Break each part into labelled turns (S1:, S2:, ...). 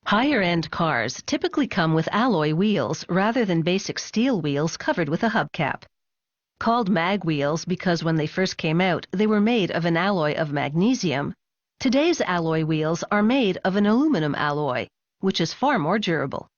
S1: Higher-end cars typically come with alloy wheels rather than basic steel wheels covered with a hubcap. Called mag wheels because when they first came out, they were made of an alloy of magnesium, today's alloy wheels are made of an aluminum alloy, which is far more durable.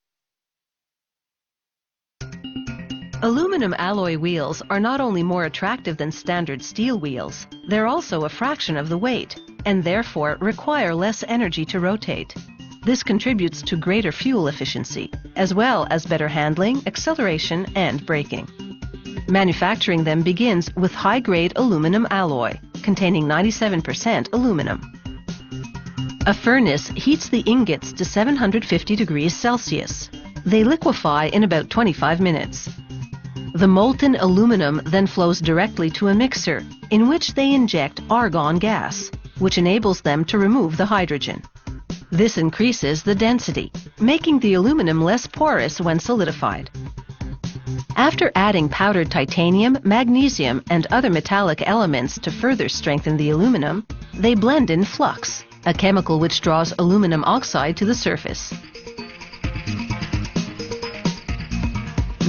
S1: Aluminum alloy wheels are not only more attractive than standard steel wheels, they're also a fraction of the weight, and therefore require less energy to rotate. This contributes to greater fuel efficiency, as well as better handling, acceleration, and braking. Manufacturing them begins with high-grade aluminum alloy, containing 97% aluminum. A furnace heats the ingots to 750 degrees Celsius. They liquefy in about 25 minutes. The molten aluminum then flows directly to a mixer, in which they inject argon gas, which enables them to remove the hydrogen. This increases the density, making the aluminum less porous when solidified. After adding powdered titanium, magnesium, and other metallic elements to further strengthen the aluminum, they blend in flux, a chemical which draws aluminum oxide to the surface.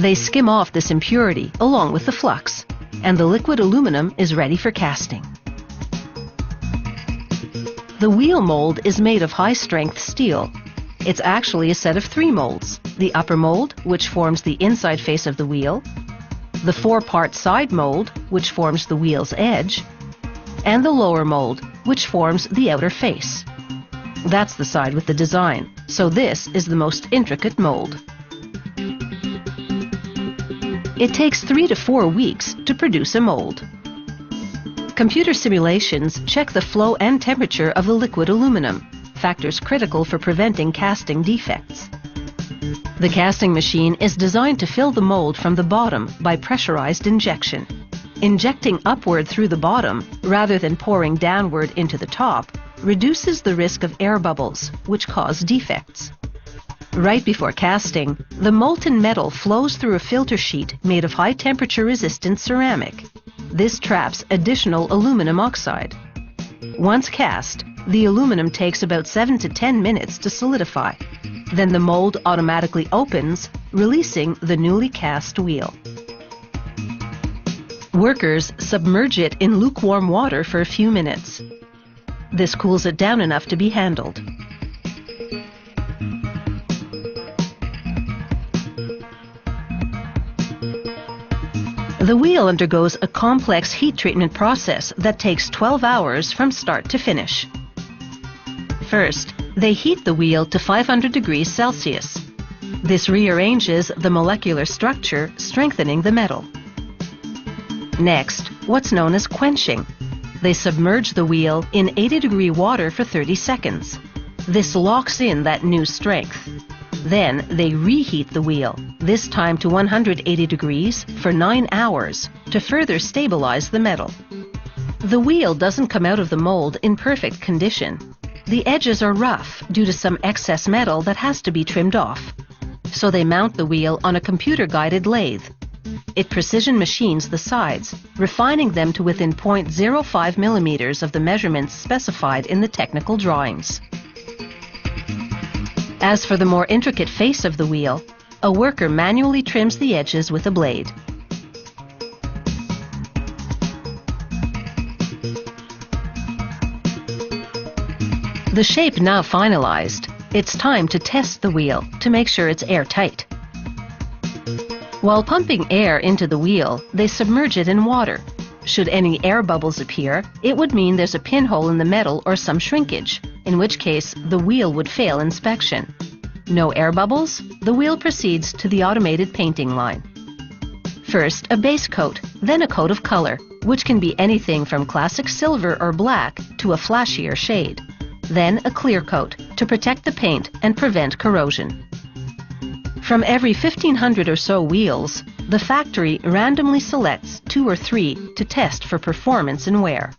S1: They skim off this impurity along with the flux, and the liquid aluminum is ready for casting. The wheel mold is made of high-strength steel. It's actually a set of 3 molds: the upper mold, which forms the inside face of the wheel, the 4-part side mold, which forms the wheel's edge, and the lower mold, which forms the outer face. That's the side with the design, so this is the most intricate mold. It takes 3 to 4 weeks to produce a mold. Computer simulations check the flow and temperature of the liquid aluminum, factors critical for preventing casting defects. The casting machine is designed to fill the mold from the bottom by pressurized injection. Injecting upward through the bottom, rather than pouring downward into the top, reduces the risk of air bubbles, which cause defects. Right before casting, the molten metal flows through a filter sheet made of high-temperature resistant ceramic. This traps additional aluminum oxide. Once cast, the aluminum takes about 7 to 10 minutes to solidify. Then the mold automatically opens, releasing the newly cast wheel. Workers submerge it in lukewarm water for a few minutes. This cools it down enough to be handled. The wheel undergoes a complex heat treatment process that takes 12 hours from start to finish. First, they heat the wheel to 500 degrees Celsius. This rearranges the molecular structure, strengthening the metal. Next, what's known as quenching. They submerge the wheel in 80-degree water for 30 seconds. This locks in that new strength. Then they reheat the wheel, this time to 180 degrees for 9 hours, to further stabilize the metal. The wheel doesn't come out of the mold in perfect condition. The edges are rough due to some excess metal that has to be trimmed off. So they mount the wheel on a computer-guided lathe. It precision machines the sides, refining them to within 0.05 millimeters of the measurements specified in the technical drawings. As for the more intricate face of the wheel, a worker manually trims the edges with a blade. The shape now finalized, it's time to test the wheel to make sure it's airtight. While pumping air into the wheel, they submerge it in water. Should any air bubbles appear, it would mean there's a pinhole in the metal or some shrinkage, in which case the wheel would fail inspection. No air bubbles, the wheel proceeds to the automated painting line. First, a base coat, then a coat of color, which can be anything from classic silver or black to a flashier shade. Then a clear coat to protect the paint and prevent corrosion. From every 1,500 or so wheels, the factory randomly selects 2 or 3 to test for performance and wear.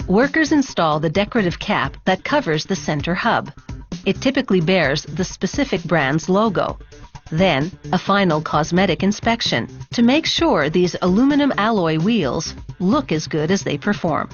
S1: Workers install the decorative cap that covers the center hub. It typically bears the specific brand's logo. Then, a final cosmetic inspection to make sure these aluminum alloy wheels look as good as they perform.